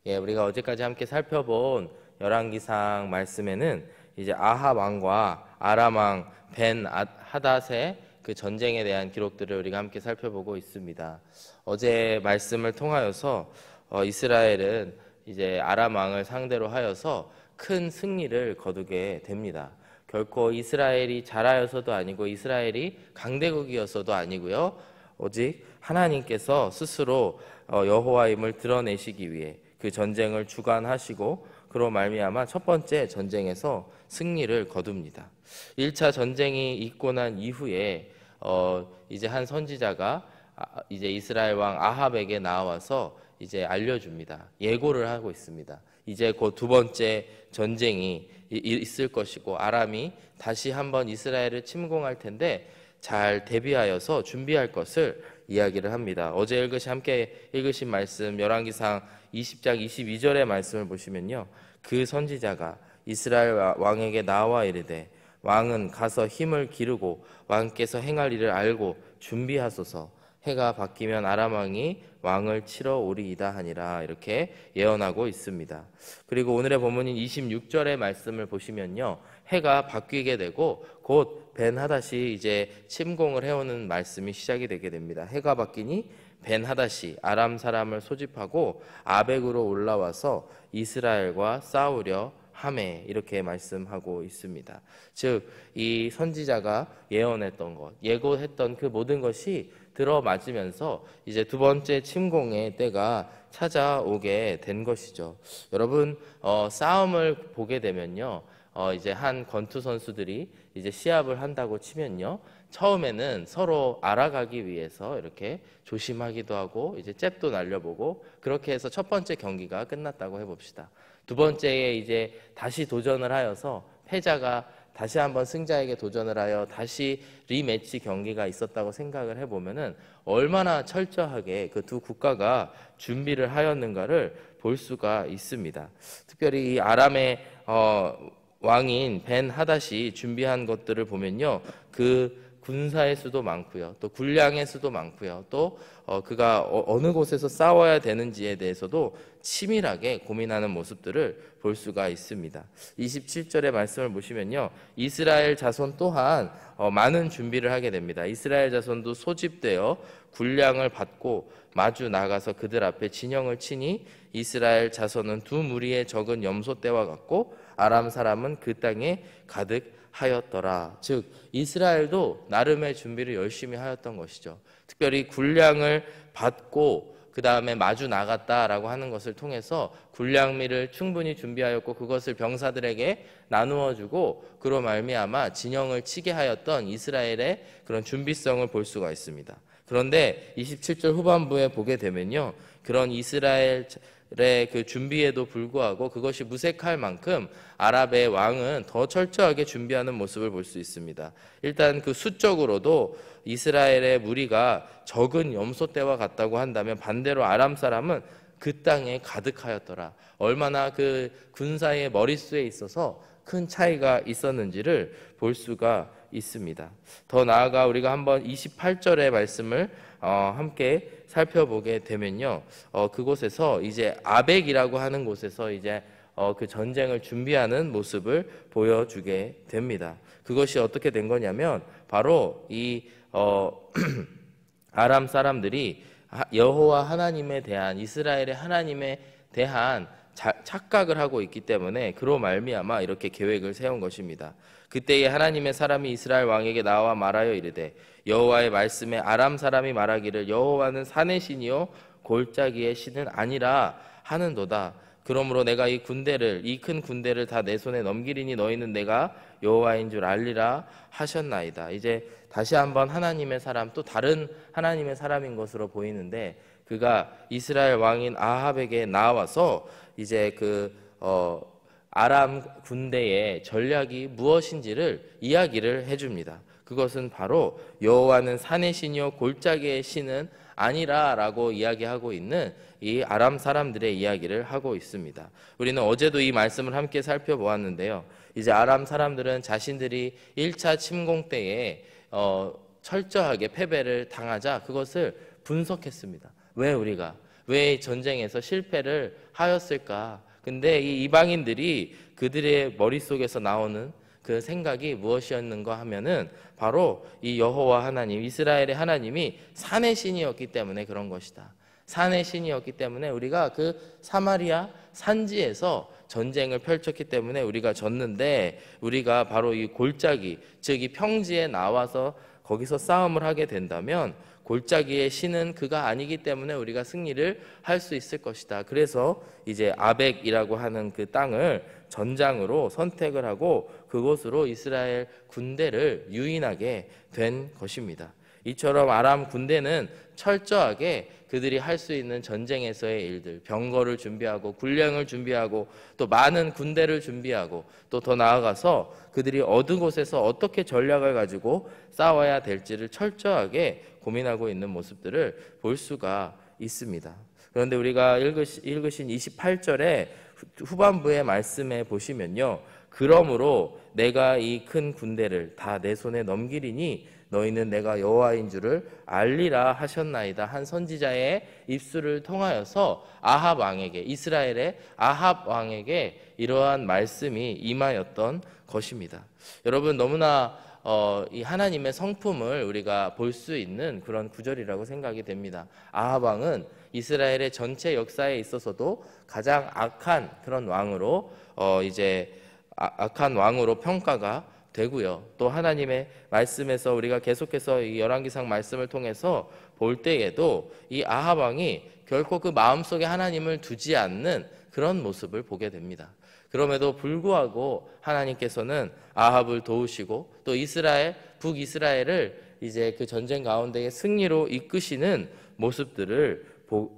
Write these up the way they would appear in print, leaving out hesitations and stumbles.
예, 우리가 어제까지 함께 살펴본 열왕기상 말씀에는 이제 아합 왕과 아람 왕 벤 하닷의 그 전쟁에 대한 기록들을 우리가 함께 살펴보고 있습니다. 어제 말씀을 통하여서 이스라엘은 이제 아람 왕을 상대로 하여서 큰 승리를 거두게 됩니다. 결코 이스라엘이 잘하여서도 아니고 이스라엘이 강대국이어서도 아니고요. 오직 하나님께서 스스로 여호와임을 드러내시기 위해 그 전쟁을 주관하시고 그로 말미암아 첫 번째 전쟁에서 승리를 거둡니다. 1차 전쟁이 있고 난 이후에 이제 한 선지자가 이제 이스라엘 왕 아합에게 나와서 이제 알려줍니다. 예고를 하고 있습니다. 이제 곧 두 번째 전쟁이 있을 것이고 아람이 다시 한번 이스라엘을 침공할 텐데 잘 대비하여서 준비할 것을 이야기를 합니다. 어제 함께 읽으신 말씀 열왕기상 20장 22절의 말씀을 보시면요, 그 선지자가 이스라엘 왕에게 나와 이르되 왕은 가서 힘을 기르고 왕께서 행할 일을 알고 준비하소서. 해가 바뀌면 아람 왕이 왕을 치러 오리이다 하니라. 이렇게 예언하고 있습니다. 그리고 오늘의 본문인 26절의 말씀을 보시면요, 해가 바뀌게 되고 곧 벤 하닷이 이제 침공을 해오는 말씀이 시작이 되게 됩니다. 해가 바뀌니 벤 하닷이 아람 사람을 소집하고 아벡으로 올라와서 이스라엘과 싸우려 하매, 이렇게 말씀하고 있습니다. 즉 이 선지자가 예언했던 것, 예고했던 그 모든 것이 들어맞으면서 이제 두 번째 침공의 때가 찾아오게 된 것이죠. 여러분, 싸움을 보게 되면요, 이제 한 권투 선수들이 이제 시합을 한다고 치면요, 처음에는 서로 알아가기 위해서 이렇게 조심하기도 하고 이제 잽도 날려보고 그렇게 해서 첫 번째 경기가 끝났다고 해봅시다. 두 번째에 이제 다시 도전을 하여서 패자가 다시 한번 승자에게 도전을 하여 다시 리매치 경기가 있었다고 생각을 해보면은 얼마나 철저하게 그 두 국가가 준비를 하였는가를 볼 수가 있습니다. 특별히 이 아람의 왕인 벤 하닷이 준비한 것들을 보면요, 그 군사의 수도 많고요, 또 군량의 수도 많고요, 또 그가 어느 곳에서 싸워야 되는지에 대해서도 치밀하게 고민하는 모습들을 볼 수가 있습니다. 27절의 말씀을 보시면요, 이스라엘 자손 또한 많은 준비를 하게 됩니다. 이스라엘 자손도 소집되어 군량을 받고 마주 나가서 그들 앞에 진영을 치니 이스라엘 자손은 두 무리의 적은 염소떼와 같고 아람 사람은 그 땅에 가득 하였더라. 즉 이스라엘도 나름의 준비를 열심히 하였던 것이죠. 특별히 군량을 받고 그 다음에 마주 나갔다라고 하는 것을 통해서 군량미를 충분히 준비하였고 그것을 병사들에게 나누어 주고 그로 말미암아 진영을 치게 하였던 이스라엘의 그런 준비성을 볼 수가 있습니다. 그런데 27절 후반부에 보게 되면요, 그런 이스라엘의 그 준비에도 불구하고 그것이 무색할 만큼 아랍의 왕은 더 철저하게 준비하는 모습을 볼 수 있습니다. 일단 그 수적으로도 이스라엘의 무리가 적은 염소떼와 같다고 한다면 반대로 아람 사람은 그 땅에 가득하였더라. 얼마나 그 군사의 머릿수에 있어서 큰 차이가 있었는지를 볼 수가 있습니다. 더 나아가 우리가 한번 28절의 말씀을 함께 살펴보게 되면요, 그곳에서 이제 아벡이라고 하는 곳에서 이제 그 전쟁을 준비하는 모습을 보여주게 됩니다. 그것이 어떻게 된 거냐면 바로 이 아람 사람들이 여호와 하나님에 대한, 이스라엘의 하나님에 대한 착각을 하고 있기 때문에 그로 말미암아 이렇게 계획을 세운 것입니다. 그때에 하나님의 사람이 이스라엘 왕에게 나와 말하여 이르되 여호와의 말씀에 아람 사람이 말하기를 여호와는 산의 신이요 골짜기의 신은 아니라 하는도다. 그러므로 내가 이 큰 군대를 다 내 손에 넘기리니 너희는 내가 여호와인 줄 알리라 하셨나이다. 이제 다시 한번 하나님의 사람, 또 다른 하나님의 사람인 것으로 보이는데 그가 이스라엘 왕인 아합에게 나와서 이제 아람 군대의 전략이 무엇인지를 이야기를 해줍니다. 그것은 바로 여호와는 산의 신이요 골짜기의 신은 아니라라고 이야기하고 있는 이 아람 사람들의 이야기를 하고 있습니다. 우리는 어제도 이 말씀을 함께 살펴보았는데요, 이제 아람 사람들은 자신들이 1차 침공 때에 철저하게 패배를 당하자 그것을 분석했습니다. 왜 왜 전쟁에서 실패를 하였을까? 근데 이 이방인들이 그들의 머릿속에서 나오는 그 생각이 무엇이었는가 하면은 바로 이 여호와 하나님, 이스라엘의 하나님이 산의 신이었기 때문에 그런 것이다. 산의 신이었기 때문에 우리가 그 사마리아 산지에서 전쟁을 펼쳤기 때문에 우리가 졌는데, 우리가 바로 이 골짜기, 즉 이 평지에 나와서 거기서 싸움을 하게 된다면 골짜기의 신은 그가 아니기 때문에 우리가 승리를 할 수 있을 것이다. 그래서 이제 아벡이라고 하는 그 땅을 전장으로 선택을 하고 그곳으로 이스라엘 군대를 유인하게 된 것입니다. 이처럼 아람 군대는 철저하게 그들이 할 수 있는 전쟁에서의 일들, 병거를 준비하고 군량을 준비하고 또 많은 군대를 준비하고 또 더 나아가서 그들이 어느 곳에서 어떻게 전략을 가지고 싸워야 될지를 철저하게 고민하고 있는 모습들을 볼 수가 있습니다. 그런데 우리가 읽으신 28절의 후반부의 말씀에 보시면요, 그러므로 내가 이 큰 군대를 다 내 손에 넘기리니 너희는 내가 여호와인 줄을 알리라 하셨나이다. 한 선지자의 입술을 통하여서 아합 왕에게, 이스라엘의 아합 왕에게 이러한 말씀이 임하였던 것입니다. 여러분, 너무나 이 하나님의 성품을 우리가 볼 수 있는 그런 구절이라고 생각이 됩니다. 아합 왕은 이스라엘의 전체 역사에 있어서도 가장 악한 그런 왕으로 악한 왕으로 평가가 되고요. 또 하나님의 말씀에서 우리가 계속해서 이 열왕기상 말씀을 통해서 볼 때에도 이 아합 왕이 결코 그 마음속에 하나님을 두지 않는 그런 모습을 보게 됩니다. 그럼에도 불구하고 하나님께서는 아합을 도우시고 또 북이스라엘을 이제 그 전쟁 가운데에 승리로 이끄시는 모습들을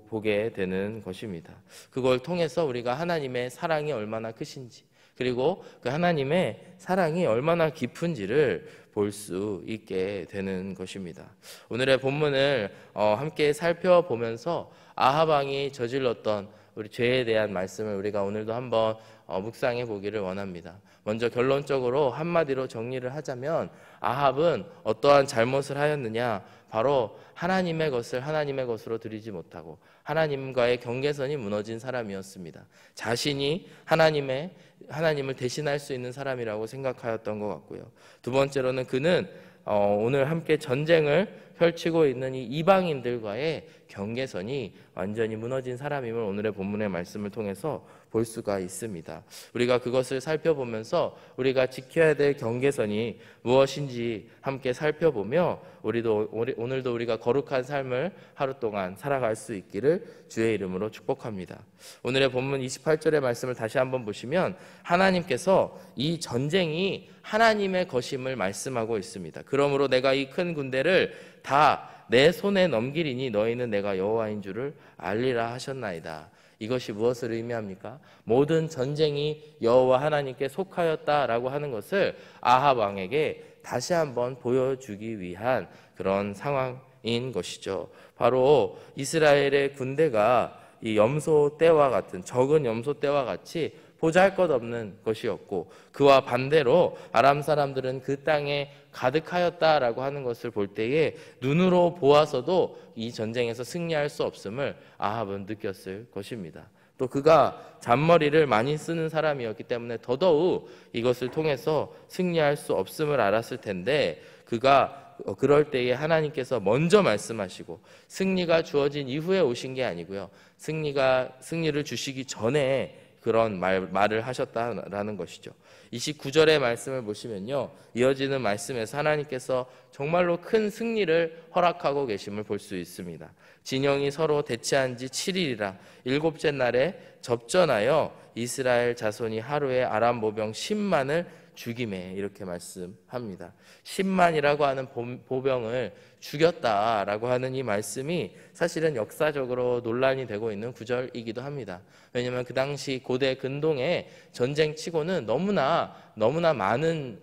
보게 되는 것입니다. 그걸 통해서 우리가 하나님의 사랑이 얼마나 크신지, 그리고 그 하나님의 사랑이 얼마나 깊은지를 볼 수 있게 되는 것입니다. 오늘의 본문을 함께 살펴보면서 아합 왕이 저질렀던 우리 죄에 대한 말씀을 우리가 오늘도 한번 묵상해 보기를 원합니다. 먼저 결론적으로 한마디로 정리를 하자면 아합은 어떠한 잘못을 하였느냐? 바로 하나님의 것을 하나님의 것으로 드리지 못하고 하나님과의 경계선이 무너진 사람이었습니다. 자신이 하나님을 대신할 수 있는 사람이라고 생각하였던 것 같고요. 두 번째로는 그는 오늘 함께 전쟁을 펼치고 있는 이 이방인들과의 경계선이 완전히 무너진 사람임을 오늘의 본문의 말씀을 통해서 볼 수가 있습니다. 우리가 그것을 살펴보면서 우리가 지켜야 될 경계선이 무엇인지 함께 살펴보며 오늘도 우리가 거룩한 삶을 하루 동안 살아갈 수 있기를 주의 이름으로 축복합니다. 오늘의 본문 28절의 말씀을 다시 한번 보시면 하나님께서 이 전쟁이 하나님의 것임을 말씀하고 있습니다. 그러므로 내가 이 큰 군대를 다 내 손에 넘기리니 너희는 내가 여호와인 줄을 알리라 하셨나이다. 이것이 무엇을 의미합니까? 모든 전쟁이 여호와 하나님께 속하였다라고 하는 것을 아합 왕에게 다시 한번 보여주기 위한 그런 상황인 것이죠. 바로 이스라엘의 군대가 이 염소 떼와 같은, 적은 염소 떼와 같이 보잘것없는 것이었고, 그와 반대로 아람 사람들은 그 땅에 가득하였다라고 하는 것을 볼 때에 눈으로 보아서도 이 전쟁에서 승리할 수 없음을 아합은 느꼈을 것입니다. 또 그가 잔머리를 많이 쓰는 사람이었기 때문에 더더욱 이것을 통해서 승리할 수 없음을 알았을 텐데, 그가 그럴 때에 하나님께서 먼저 말씀하시고 승리가 주어진 이후에 오신 게 아니고요, 승리를 주시기 전에 그런 말을 하셨다라는 것이죠. 29절의 말씀을 보시면요, 이어지는 말씀에서 하나님께서 정말로 큰 승리를 허락하고 계심을 볼 수 있습니다. 진영이 서로 대치한 지 7일이라 일곱째 날에 접전하여 이스라엘 자손이 하루에 아람 모병 10만을 죽임에, 이렇게 말씀합니다. 10만이라고 하는 보병을 죽였다라고 하는 이 말씀이 사실은 역사적으로 논란이 되고 있는 구절이기도 합니다. 왜냐하면 그 당시 고대 근동의 전쟁치고는 너무나 많은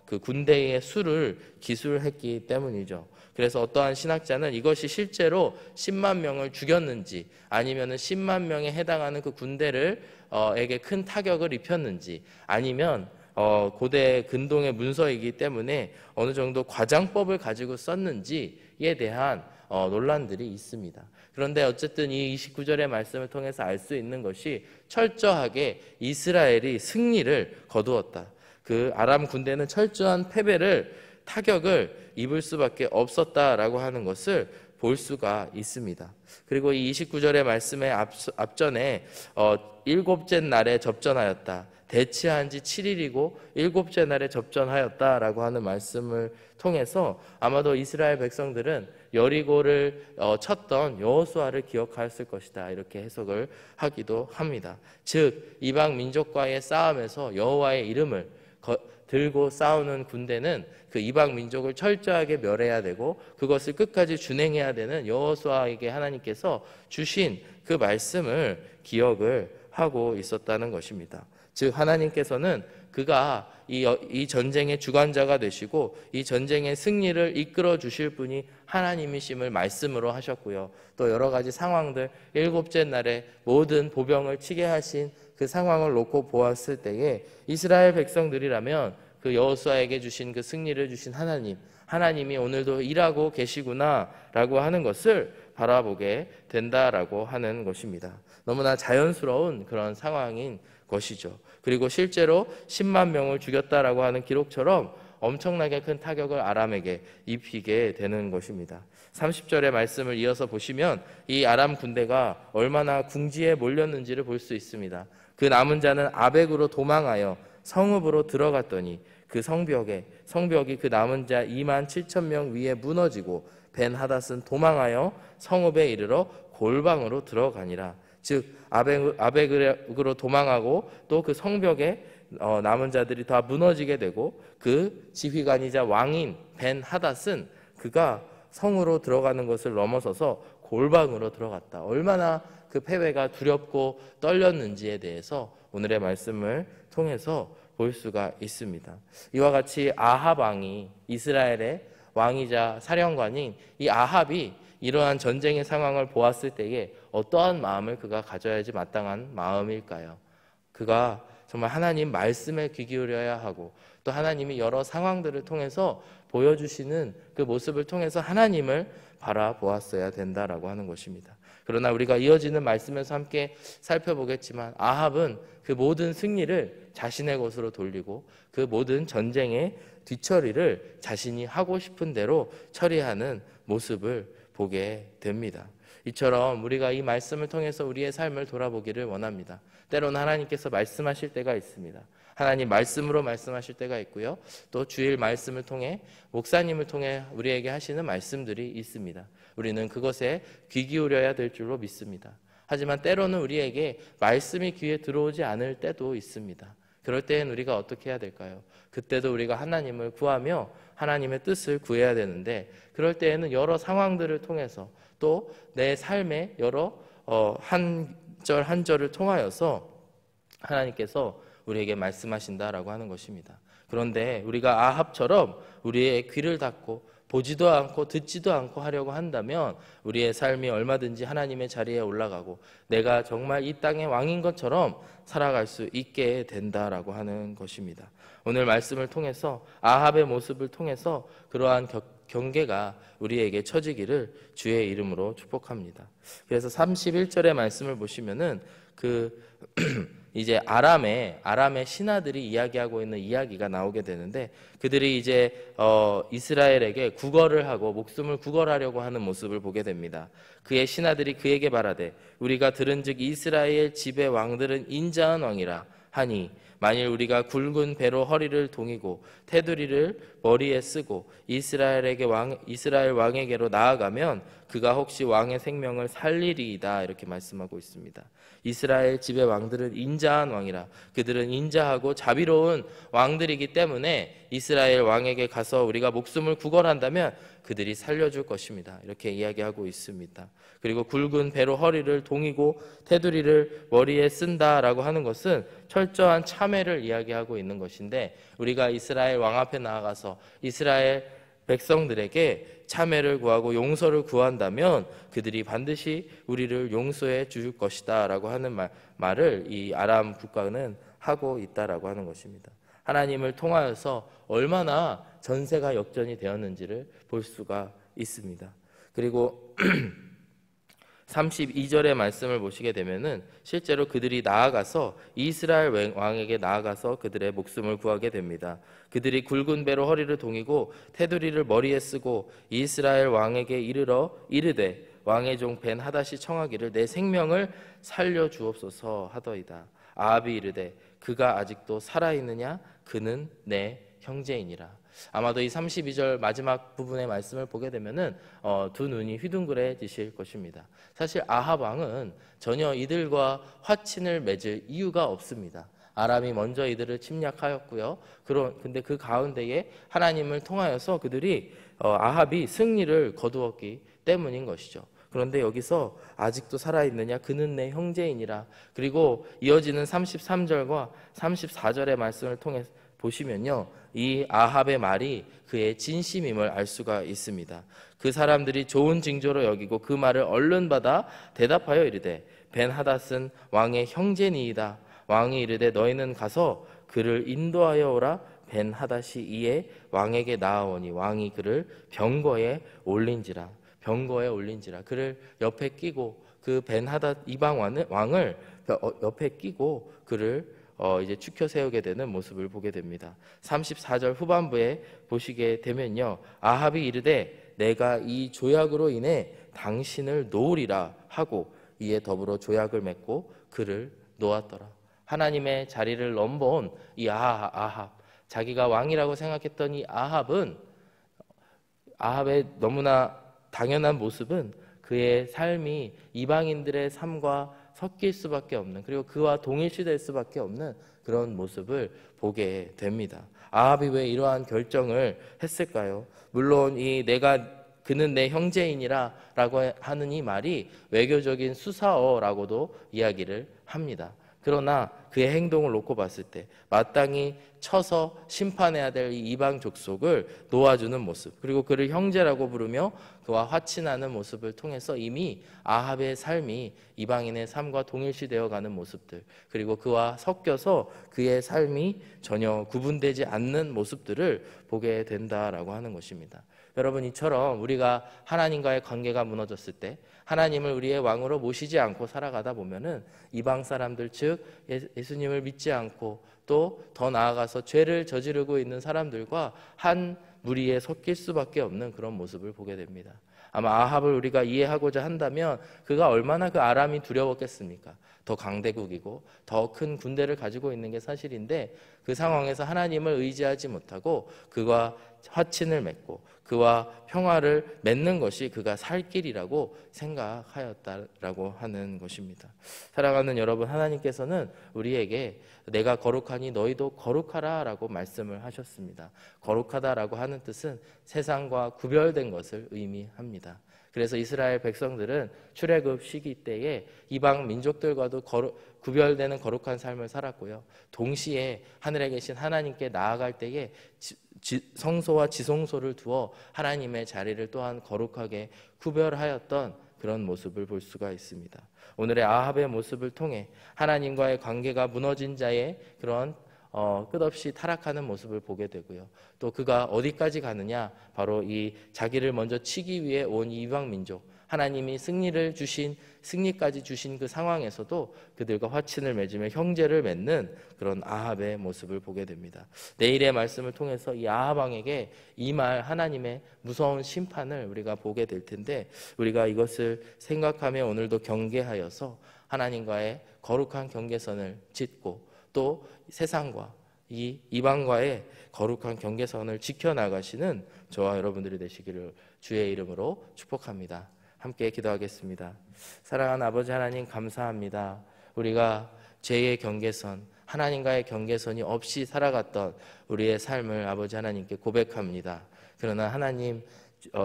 그 군대의 수를 기술했기 때문이죠. 그래서 어떠한 신학자는 이것이 실제로 10만 명을 죽였는지 아니면 10만 명에 해당하는 그 군대에게 큰 타격을 입혔는지, 아니면 고대 근동의 문서이기 때문에 어느 정도 과장법을 가지고 썼는지에 대한 논란들이 있습니다. 그런데 어쨌든 이 29절의 말씀을 통해서 알 수 있는 것이 철저하게 이스라엘이 승리를 거두었다. 그 아람 군대는 철저한 패배를 타격을 입을 수밖에 없었다라고 하는 것을 볼 수가 있습니다. 그리고 이 29절의 말씀의 앞전에 일곱째 날에 접전하였다. 대치한 지 7일이고 일곱째 날에 접전하였다라고 하는 말씀을 통해서 아마도 이스라엘 백성들은 여리고를 쳤던 여호수아를 기억하였을 것이다, 이렇게 해석을 하기도 합니다. 즉 이방 민족과의 싸움에서 여호와의 이름을 들고 싸우는 군대는 그 이방 민족을 철저하게 멸해야 되고 그것을 끝까지 준행해야 되는 여호수아에게 하나님께서 주신 그 말씀을 기억을 하고 있었다는 것입니다. 즉 하나님께서는 그가 이 전쟁의 주관자가 되시고 이 전쟁의 승리를 이끌어 주실 분이 하나님이심을 말씀으로 하셨고요. 또 여러 가지 상황들, 일곱째 날에 모든 보병을 치게 하신 그 상황을 놓고 보았을 때에 이스라엘 백성들이라면 그 여호수아에게 주신 그 승리를 주신 하나님이 오늘도 일하고 계시구나라고 하는 것을 바라보게 된다라고 하는 것입니다. 너무나 자연스러운 그런 상황인 것이죠. 그리고 실제로 10만 명을 죽였다라고 하는 기록처럼 엄청나게 큰 타격을 아람에게 입히게 되는 것입니다. 30절의 말씀을 이어서 보시면 이 아람 군대가 얼마나 궁지에 몰렸는지를 볼 수 있습니다. 그 남은 자는 아벡으로 도망하여 성읍으로 들어갔더니 그 성벽이 그 남은 자 2만 7천 명 위에 무너지고 벤하닷은 도망하여 성읍에 이르러 골방으로 들어가니라. 즉 아벡으로 도망하고 또 그 성벽에 남은 자들이 다 무너지게 되고 그 지휘관이자 왕인 벤하닷은 그가 성으로 들어가는 것을 넘어서서 골방으로 들어갔다. 얼마나 그 패배가 두렵고 떨렸는지에 대해서 오늘의 말씀을 통해서 볼 수가 있습니다. 이와 같이 아합 왕이, 이스라엘의 왕이자 사령관인 이 아합이 이러한 전쟁의 상황을 보았을 때에 어떠한 마음을 그가 가져야지 마땅한 마음일까요? 그가 정말 하나님 말씀에 귀 기울여야 하고 또 하나님이 여러 상황들을 통해서 보여주시는 그 모습을 통해서 하나님을 바라보았어야 된다라고 하는 것입니다. 그러나 우리가 이어지는 말씀에서 함께 살펴보겠지만 아합은 그 모든 승리를 자신의 것으로 돌리고 그 모든 전쟁의 뒤처리를 자신이 하고 싶은 대로 처리하는 모습을 보게 됩니다. 이처럼 우리가 이 말씀을 통해서 우리의 삶을 돌아보기를 원합니다. 때로는 하나님께서 말씀하실 때가 있습니다. 하나님 말씀으로 말씀하실 때가 있고요. 또 주일 말씀을 통해 목사님을 통해 우리에게 하시는 말씀들이 있습니다. 우리는 그것에 귀 기울여야 될 줄로 믿습니다. 하지만 때로는 우리에게 말씀이 귀에 들어오지 않을 때도 있습니다. 그럴 때엔 우리가 어떻게 해야 될까요? 그때도 우리가 하나님을 구하며 하나님의 뜻을 구해야 되는데 그럴 때에는 여러 상황들을 통해서 또 내 삶의 여러 한 절 한 절을 통하여서 하나님께서 우리에게 말씀하신다라고 하는 것입니다. 그런데 우리가 아합처럼 우리의 귀를 닫고 보지도 않고 듣지도 않고 하려고 한다면 우리의 삶이 얼마든지 하나님의 자리에 올라가고 내가 정말 이 땅의 왕인 것처럼 살아갈 수 있게 된다라고 하는 것입니다. 오늘 말씀을 통해서 아합의 모습을 통해서 그러한 경계가 우리에게 처지기를 주의 이름으로 축복합니다. 그래서 31절의 말씀을 보시면은 이제 아람의 신하들이 이야기하고 있는 이야기가 나오게 되는데 그들이 이제 이스라엘에게 구걸을 하고 목숨을 구걸하려고 하는 모습을 보게 됩니다. 그의 신하들이 그에게 말하되 우리가 들은즉 이스라엘 집의 왕들은 인자한 왕이라 하니 만일 우리가 굵은 배로 허리를 동이고 테두리를 머리에 쓰고 이스라엘 왕에게로 나아가면 그가 혹시 왕의 생명을 살리리이다 이렇게 말씀하고 있습니다. 이스라엘 집의 왕들은 인자한 왕이라 그들은 인자하고 자비로운 왕들이기 때문에 이스라엘 왕에게 가서 우리가 목숨을 구걸한다면 그들이 살려줄 것입니다. 이렇게 이야기하고 있습니다. 그리고 굵은 배로 허리를 동이고 테두리를 머리에 쓴다라고 하는 것은 철저한 참회를 이야기하고 있는 것인데 우리가 이스라엘 왕 앞에 나아가서 이스라엘 백성들에게 참회를 구하고 용서를 구한다면 그들이 반드시 우리를 용서해 줄 것이다 라고 하는 말을 이 아람 국가는 하고 있다라고 하는 것입니다. 하나님을 통하여서 얼마나 전세가 역전이 되었는지를 볼 수가 있습니다. 그리고 32절의 말씀을 보시게 되면은 실제로 그들이 나아가서 이스라엘 왕에게 나아가서 그들의 목숨을 구하게 됩니다. 그들이 굵은 배로 허리를 동이고 테두리를 머리에 쓰고 이스라엘 왕에게 이르되 왕의 종 벤 하닷이 청하기를 내 생명을 살려 주옵소서 하더이다. 아합이 이르되 그가 아직도 살아있느냐? 그는 내 형제이니라. 아마도 이 32절 마지막 부분의 말씀을 보게 되면은 두 눈이 휘둥그레지실 것입니다. 사실 아합 왕은 전혀 이들과 화친을 맺을 이유가 없습니다. 아람이 먼저 이들을 침략하였고요. 근데 그 가운데에 하나님을 통하여서 그들이 아합이 승리를 거두었기 때문인 것이죠. 그런데 여기서 아직도 살아있느냐? 그는 내 형제이니라. 그리고 이어지는 33절과 34절의 말씀을 통해 보시면요, 이 아합의 말이 그의 진심임을 알 수가 있습니다. 그 사람들이 좋은 징조로 여기고 그 말을 얼른 받아 대답하여 이르되 벤 하닷은 왕의 형제니이다. 왕이 이르되 너희는 가서 그를 인도하여 오라. 벤 하닷이 이에 왕에게 나아오니 왕이 그를 병거에 올린지라. 그를 옆에 끼고 그 벤 하닷 이방 왕을 옆에 끼고 그를 이제 추켜 세우게 되는 모습을 보게 됩니다. 34절 후반부에 보시게 되면요, 아합이 이르되 내가 이 조약으로 인해 당신을 놓으리라 하고 이에 더불어 조약을 맺고 그를 놓았더라. 하나님의 자리를 넘버온 이 아합, 자기가 왕이라고 생각했던 이 아합의 너무나 당연한 모습은 그의 삶이 이방인들의 삶과 섞일 수밖에 없는, 그리고 그와 동일시될 수밖에 없는 그런 모습을 보게 됩니다. 아합이 왜 이러한 결정을 했을까요? 물론 그는 내 형제이니라 라고 하는 이 말이 외교적인 수사어라고도 이야기를 합니다. 그러나 그의 행동을 놓고 봤을 때 마땅히 쳐서 심판해야 될 이 이방 족속을 놓아주는 모습, 그리고 그를 형제라고 부르며 그와 화친하는 모습을 통해서 이미 아합의 삶이 이방인의 삶과 동일시되어 가는 모습들, 그리고 그와 섞여서 그의 삶이 전혀 구분되지 않는 모습들을 보게 된다라고 하는 것입니다. 여러분, 이처럼 우리가 하나님과의 관계가 무너졌을 때 하나님을 우리의 왕으로 모시지 않고 살아가다 보면은 이방 사람들, 즉 예수님을 믿지 않고 또 더 나아가서 죄를 저지르고 있는 사람들과 한 무리에 섞일 수밖에 없는 그런 모습을 보게 됩니다. 아마 아합을 우리가 이해하고자 한다면 그가 얼마나 그 아람이 두려웠겠습니까? 더 강대국이고 더 큰 군대를 가지고 있는 게 사실인데 그 상황에서 하나님을 의지하지 못하고 그와 화친을 맺고 그와 평화를 맺는 것이 그가 살 길이라고 생각하였다라고 하는 것입니다. 사랑하는 여러분, 하나님께서는 우리에게 내가 거룩하니 너희도 거룩하라 라고 말씀을 하셨습니다. 거룩하다라고 하는 뜻은 세상과 구별된 것을 의미합니다. 그래서 이스라엘 백성들은 출애굽 시기 때에 이방 민족들과도 구별되는 거룩한 삶을 살았고요. 동시에 하늘에 계신 하나님께 나아갈 때에 성소와 지성소를 두어 하나님의 자리를 또한 거룩하게 구별하였던 그런 모습을 볼 수가 있습니다. 오늘의 아합의 모습을 통해 하나님과의 관계가 무너진 자의 그런 끝없이 타락하는 모습을 보게 되고요. 또 그가 어디까지 가느냐, 바로 이 자기를 먼저 치기 위해 온 이방 민족, 하나님이 승리까지 주신 그 상황에서도 그들과 화친을 맺으며 형제를 맺는 그런 아합의 모습을 보게 됩니다. 내일의 말씀을 통해서 이 아합 왕에게 임할 하나님의 무서운 심판을 우리가 보게 될 텐데, 우리가 이것을 생각하며 오늘도 경계하여서 하나님과의 거룩한 경계선을 짓고 또 세상과 이 이방과의 거룩한 경계선을 지켜나가시는 저와 여러분들이 되시기를 주의 이름으로 축복합니다. 함께 기도하겠습니다. 사랑하는 아버지 하나님, 감사합니다. 우리가 죄의 경계선, 하나님과의 경계선이 없이 살아갔던 우리의 삶을 아버지 하나님께 고백합니다. 그러나 하나님,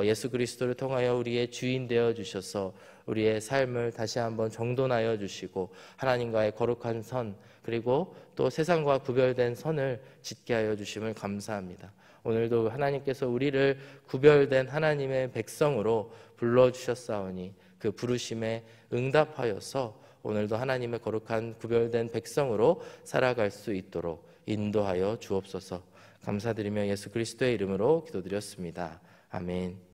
예수 그리스도를 통하여 우리의 주인 되어 주셔서 우리의 삶을 다시 한번 정돈하여 주시고 하나님과의 거룩한 선, 그리고 또 세상과 구별된 선을 짓게 하여 주심을 감사합니다. 오늘도 하나님께서 우리를 구별된 하나님의 백성으로 불러주셨사오니 그 부르심에 응답하여서 오늘도 하나님의 거룩한 구별된 백성으로 살아갈 수 있도록 인도하여 주옵소서. 감사드리며 예수 그리스도의 이름으로 기도드렸습니다. 아멘.